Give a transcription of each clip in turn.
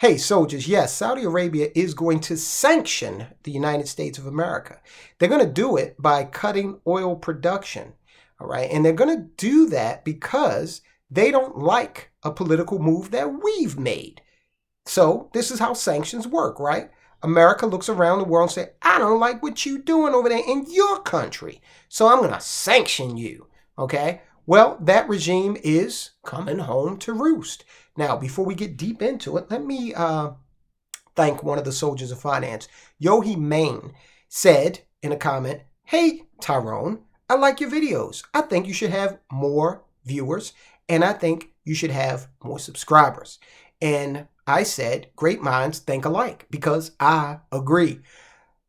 Hey, soldiers, yes, Saudi Arabia is going to sanction the United States of America. They're going to do it by cutting oil production, all right? And they're going to do that because they don't like a political move that we've made. So this is how sanctions work, right? America looks around the world and says, I don't like what you're doing over there in your country, so I'm going to sanction you, okay? Well, that regime is coming home to roost. Now, before we get deep into it, let me thank one of the soldiers of finance. Yohi Main said in a comment, hey, Tyrone, I like your videos. I think you should have more viewers, and I think you should have more subscribers. And I said, great minds think alike, because I agree.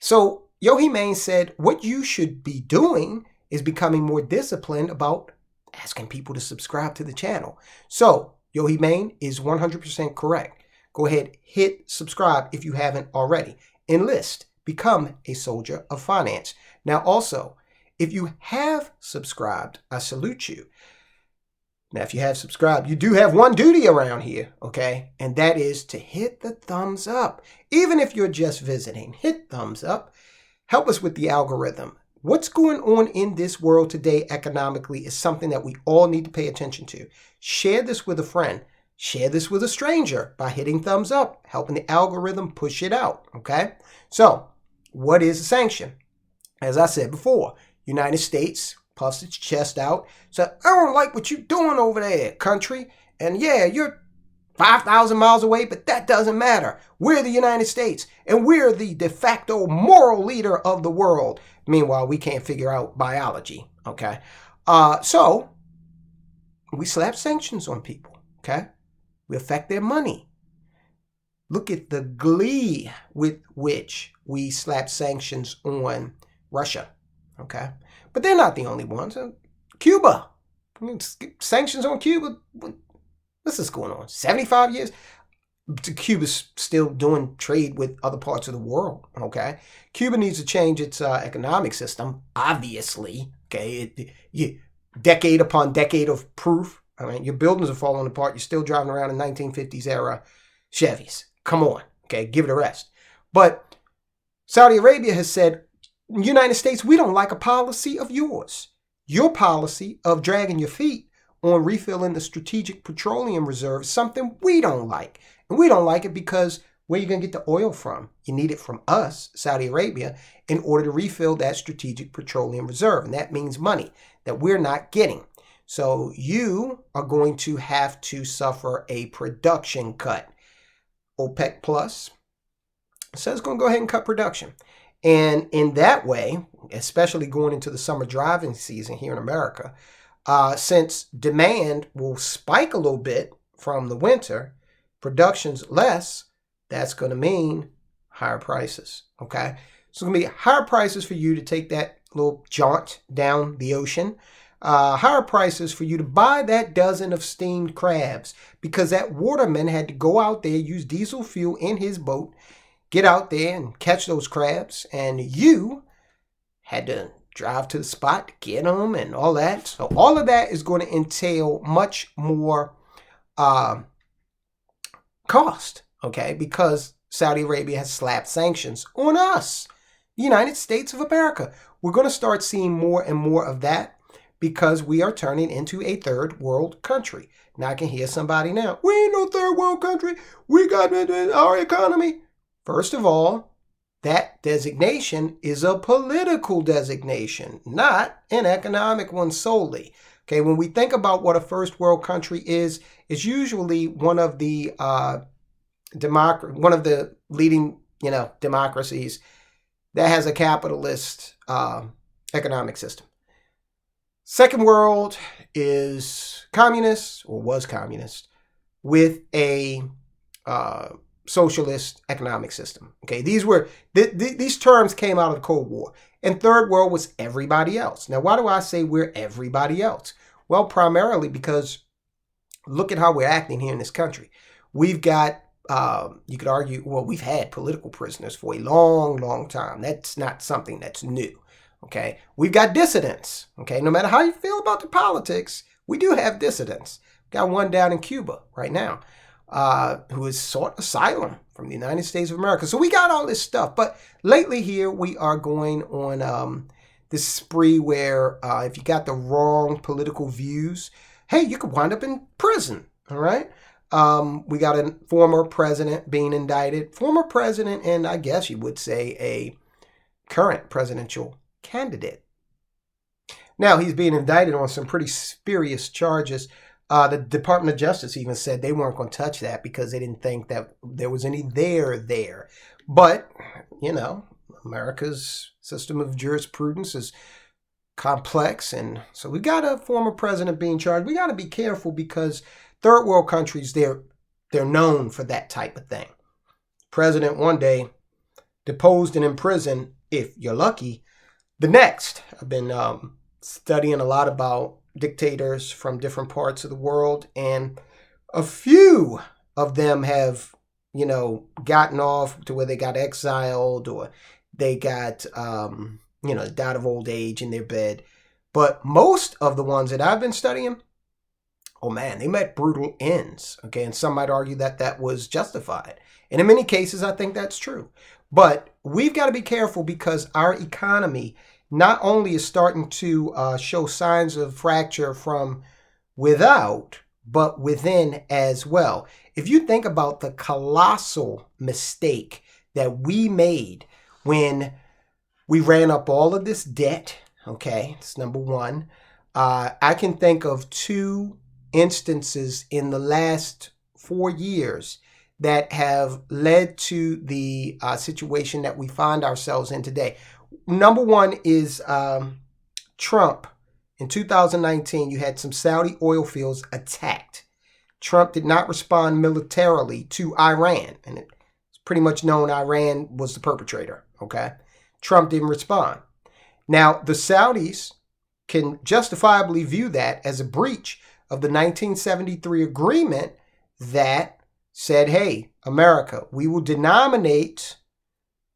So Yohi Main said, what you should be doing is becoming more disciplined about asking people to subscribe to the channel. So Yohi Main is 100% correct. Go ahead, hit subscribe if you haven't already. Enlist, become a soldier of finance. Now also, if you have subscribed, I salute you. Now, if you have subscribed, you do have one duty around here, okay? And that is to hit the thumbs up. Even if you're just visiting, hit thumbs up. Help us with the algorithm. What's going on in this world today economically is something that we all need to pay attention to. Share this with a friend. Share this with a stranger by hitting thumbs up, helping the algorithm push it out, okay? So, what is a sanction? As I said before, United States puffs its chest out, says, I don't like what you're doing over there, country. And yeah, you're 5,000 miles away, but that doesn't matter. We're the United States, and we're the de facto moral leader of the world. Meanwhile, we can't figure out biology, okay? So, we slap sanctions on people, okay? We affect their money. Look at the glee with which we slap sanctions on Russia, okay? But they're not the only ones. Cuba, sanctions on Cuba. What's this going on? 75 years? Cuba's still doing trade with other parts of the world, okay? Cuba needs to change its economic system, obviously, okay? Decade upon decade of proof. I mean, your buildings are falling apart. You're still driving around in 1950s era Chevys. Come on, okay? Give it a rest. But Saudi Arabia has said, United States, we don't like a policy of yours. Your policy of dragging your feet on refilling the strategic petroleum reserve is something we don't like. And we don't like it because where are you going to get the oil from? You need it from us, Saudi Arabia, in order to refill that strategic petroleum reserve. And that means money that we're not getting. So you are going to have to suffer a production cut. OPEC Plus says it's going to go ahead and cut production. And in that way, especially going into the summer driving season here in America, since demand will spike a little bit from the winter, production's less, that's going to mean higher prices, okay? So it's going to be higher prices for you to take that little jaunt down the ocean, higher prices for you to buy that dozen of steamed crabs, because that waterman had to go out there, use diesel fuel in his boat, get out there and catch those crabs, and you had to drive to the spot to get them and all that. So all of that is going to entail much more cost, okay, because Saudi Arabia has slapped sanctions on us, the United States of America. We're going to start seeing more and more of that because we are turning into a third world country. Now I can hear somebody now, we ain't no third world country. We got our economy. First of all, that designation is a political designation, not an economic one solely. Okay, when we think about what a first world country is, it's usually one of the leading, democracies that has a capitalist economic system. Second world is communist, or was communist, with a socialist economic system. Okay, these terms came out of the Cold War. And third world was everybody else. Now, why do I say we're everybody else? Well, primarily because look at how we're acting here in this country. We've got, you could argue, well, we've had political prisoners for a long, long time. That's not something that's new. Okay, we've got dissidents. Okay, no matter how you feel about the politics, we do have dissidents. Got one down in Cuba right now. who has sought asylum from the United States of America. So we got all this stuff. But lately here we are going on this spree where if you got the wrong political views, hey, you could wind up in prison. All right. We got a former president being indicted, former president, and I guess you would say a current presidential candidate. Now, he's being indicted on some pretty spurious charges. The Department of Justice even said they weren't going to touch that because they didn't think that there was any there. But, you know, America's system of jurisprudence is complex. And so we got a former president being charged. We got to be careful because third world countries, they're known for that type of thing. President one day deposed and imprisoned, if you're lucky, the next. I've been studying a lot about dictators from different parts of the world, and a few of them have, you know, gotten off to where they got exiled or they got, died of old age in their bed. But most of the ones that I've been studying, oh man, they met brutal ends. Okay, and some might argue that that was justified. And in many cases, I think that's true. But we've got to be careful because our economy not only is starting to show signs of fracture from without, but within as well. If you think about the colossal mistake that we made when we ran up all of this debt, okay, it's number one. I can think of two instances in the last 4 years that have led to the situation that we find ourselves in today. Number one is Trump. In 2019, you had some Saudi oil fields attacked. Trump did not respond militarily to Iran, and it's pretty much known Iran was the perpetrator, okay? Trump didn't respond. Now, the Saudis can justifiably view that as a breach of the 1973 agreement that said, hey, America, we will denominate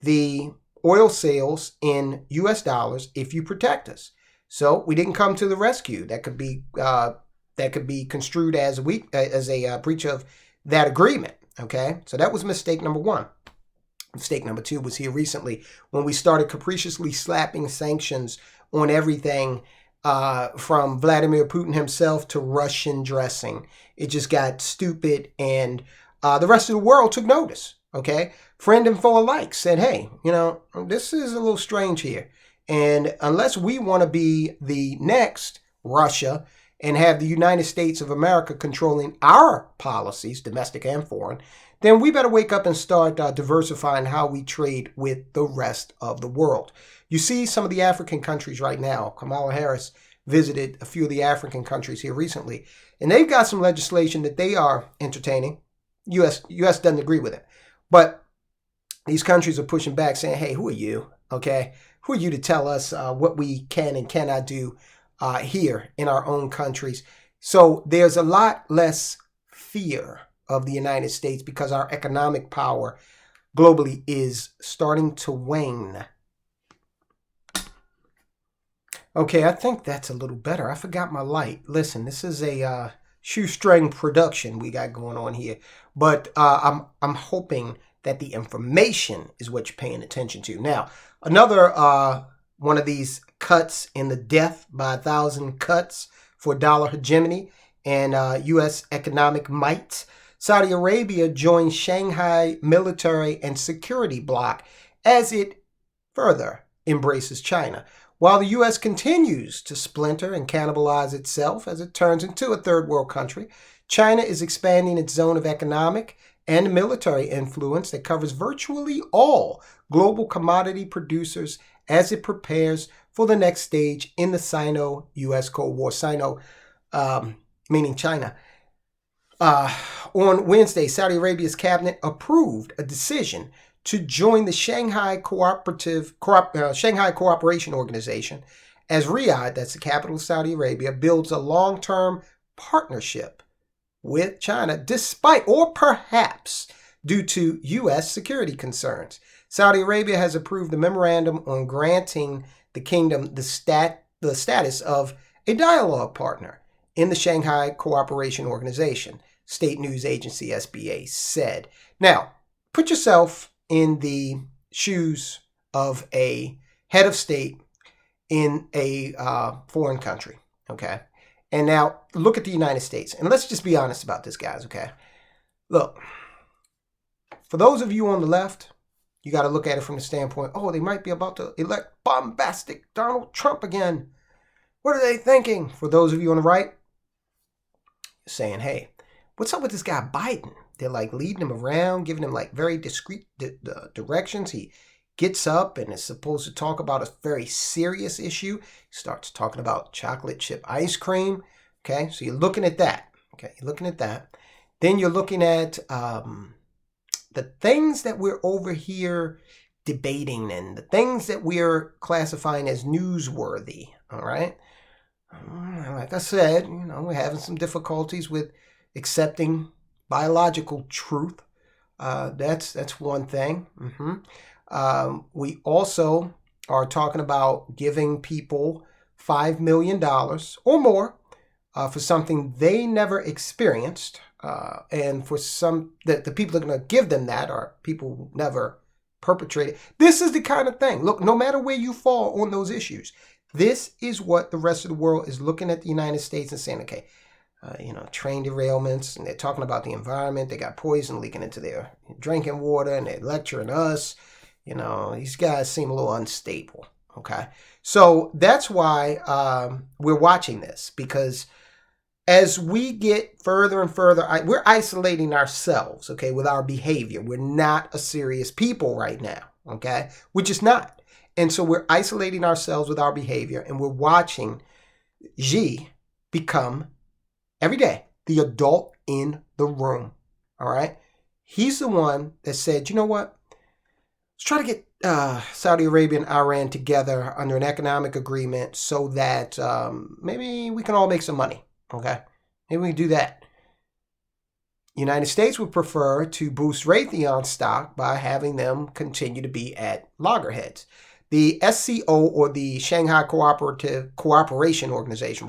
the oil sales in U.S. dollars if you protect us. So we didn't come to the rescue. That could be construed as a breach of that agreement. Okay, so that was mistake number one. Mistake number two was here recently when we started capriciously slapping sanctions on everything from Vladimir Putin himself to Russian dressing. It just got stupid, and the rest of the world took notice. Okay, friend and foe alike said, hey, you know, this is a little strange here. And unless we want to be the next Russia and have the United States of America controlling our policies, domestic and foreign, then we better wake up and start diversifying how we trade with the rest of the world. You see some of the African countries right now. Kamala Harris visited a few of the African countries here recently, and they've got some legislation that they are entertaining. U.S. doesn't agree with it. But these countries are pushing back saying, hey, who are you? Okay, who are you to tell us what we can and cannot do here in our own countries? So there's a lot less fear of the United States because our economic power globally is starting to wane. Okay, I think that's a little better. I forgot my light. Listen, this is a shoestring production we got going on here. But I'm hoping that the information is what you're paying attention to. Now, another one of these cuts in the death by 1,000 cuts for dollar hegemony and U.S. economic might. Saudi Arabia joins Shanghai military and security bloc as it further embraces China. While the U.S. continues to splinter and cannibalize itself as it turns into a third world country, China is expanding its zone of economic and military influence that covers virtually all global commodity producers as it prepares for the next stage in the Sino-U.S. Cold War. Sino, meaning China. On Wednesday, Saudi Arabia's cabinet approved a decision to join the Shanghai Cooperation Organization as Riyadh, that's the capital of Saudi Arabia, builds a long-term partnership with China, despite or perhaps due to U.S. security concerns. Saudi Arabia has approved a memorandum on granting the kingdom the status of a dialogue partner in the Shanghai Cooperation Organization. state news agency SBA said. Now, put yourself in the shoes of a head of state in a foreign country, okay? And now look at the United States. And let's just be honest about this, guys, okay? Look, for those of you on the left, you got to look at it from the standpoint, oh, they might be about to elect bombastic Donald Trump again. What are they thinking? For those of you on the right, saying, hey, what's up with this guy Biden? They're like leading him around, giving him like very discreet directions. He gets up and is supposed to talk about a very serious issue. He starts talking about chocolate chip ice cream. Okay, so you're looking at that. Okay, you're looking at that. Then you're looking at the things that we're over here debating and the things that we're classifying as newsworthy. All right. Like I said, we're having some difficulties with accepting biological truth. That's one thing. We also are talking about giving people $5 million or more for something they never experienced. And for some, the people that are going to give them that are people who never perpetrated. This is the kind of thing. Look, no matter where you fall on those issues, this is what the rest of the world is looking at the United States and saying, okay, train derailments, and they're talking about the environment. They got poison leaking into their drinking water, and they're lecturing us. These guys seem a little unstable. Okay. So that's why we're watching this, because as we get further and further, we're isolating ourselves, okay, with our behavior. We're not a serious people right now, okay? We're just not. And so we're isolating ourselves with our behavior, and we're watching Xi become, every day, the adult in the room, all right? He's the one that said, you know what? Let's try to get Saudi Arabia and Iran together under an economic agreement so that maybe we can all make some money. Okay, maybe we do that. United States would prefer to boost Raytheon stock by having them continue to be at loggerheads. The SCO, or the Shanghai Cooperation Organization,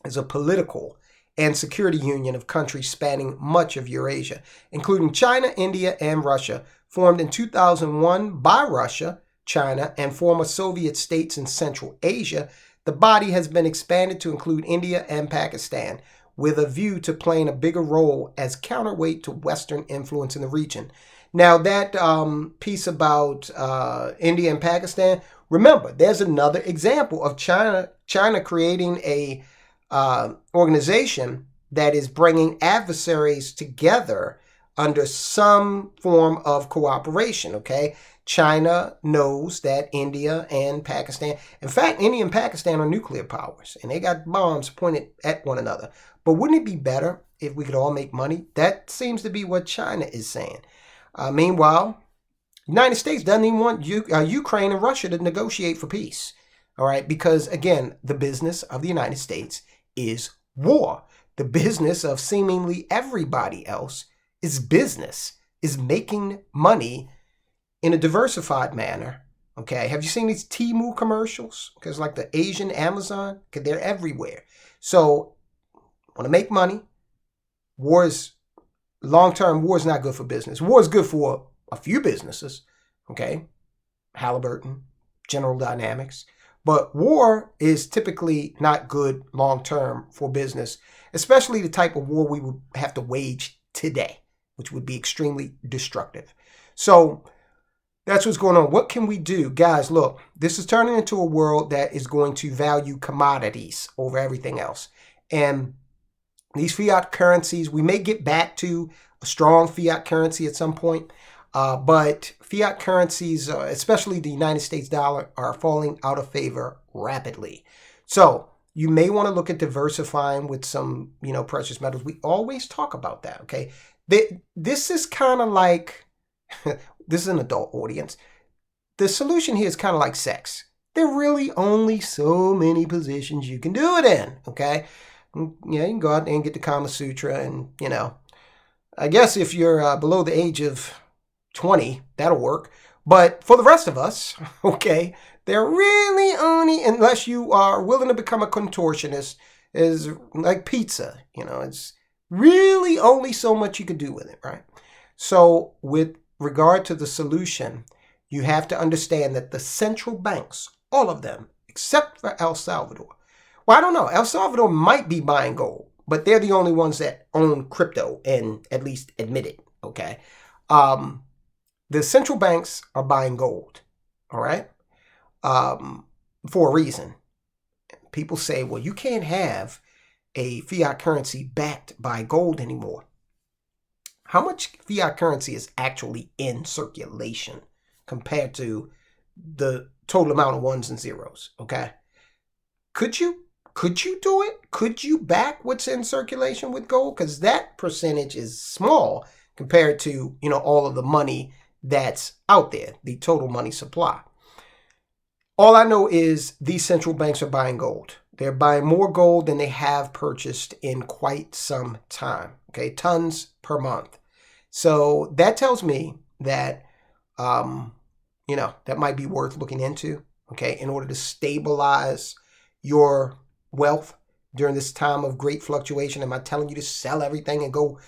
is a political and security union of countries spanning much of Eurasia, including China, India, and Russia, formed in 2001 by Russia, China, and former Soviet states in Central Asia. The body has been expanded to include India and Pakistan, with a view to playing a bigger role as counterweight to Western influence in the region. Now, that piece about India and Pakistan, remember, there's another example of China creating a organization that is bringing adversaries together under some form of cooperation, okay? China knows that India and Pakistan, in fact, India and Pakistan are nuclear powers, and they got bombs pointed at one another. But wouldn't it be better if we could all make money? That seems to be what China is saying. Meanwhile, the United States doesn't even want Ukraine and Russia to negotiate for peace, all right? Because, again, the business of the United States is war. The business of seemingly everybody else is making money in a diversified manner, okay? Have you seen these Temu commercials? Because like the Asian Amazon, because they're everywhere. So, want to make money. Long-term war is not good for business. War is good for a few businesses, okay? Halliburton, General Dynamics. But war is typically not good long-term for business, especially the type of war we would have to wage today, which would be extremely destructive. So, that's what's going on. What can we do? Guys, look, this is turning into a world that is going to value commodities over everything else. And these fiat currencies, we may get back to a strong fiat currency at some point, but fiat currencies, especially the United States dollar, are falling out of favor rapidly. So you may want to look at diversifying with some, precious metals. We always talk about that, okay? This is kind of like... This is an adult audience. The solution here is kind of like sex. There are really only so many positions you can do it in, okay? Yeah, you can go out there and get the Kama Sutra and, I guess if you're below the age of 20, that'll work. But for the rest of us, okay, they're really only, unless you are willing to become a contortionist, is like pizza. It's Really only so much you can do with it, right? So with regard to the solution, you have to understand that the central banks, all of them, except for El Salvador. Well, I don't know. El Salvador might be buying gold, but they're the only ones that own crypto and at least admit it, okay? The central banks are buying gold, all right, for a reason. People say, well, you can't have a fiat currency backed by gold anymore. How much fiat currency is actually in circulation compared to the total amount of ones and zeros, okay? Could you do it? Could you back what's in circulation with gold? Because that percentage is small compared to, all of the money that's out there, the total money supply. All I know is these central banks are buying gold. They're buying more gold than they have purchased in quite some time, okay? Tons per month. So that tells me that, that might be worth looking into, okay, in order to stabilize your wealth during this time of great fluctuation. Am I telling you to sell everything and go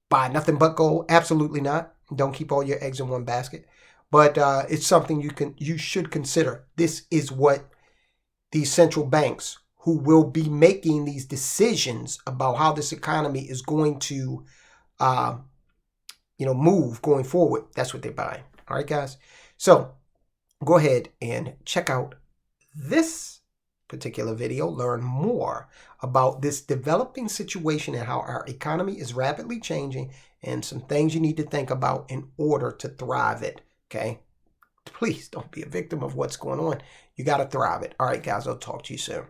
buy nothing but gold? Absolutely not. Don't keep all your eggs in one basket. But it's something you should consider. This is what these central banks, who will be making these decisions about how this economy is going to, move going forward. That's what they're buying. All right, guys. So go ahead and check out this particular video. Learn more about this developing situation and how our economy is rapidly changing and some things you need to think about in order to thrive it. Okay, please don't be a victim of what's going on. You got to thrive it. All right, guys, I'll talk to you soon.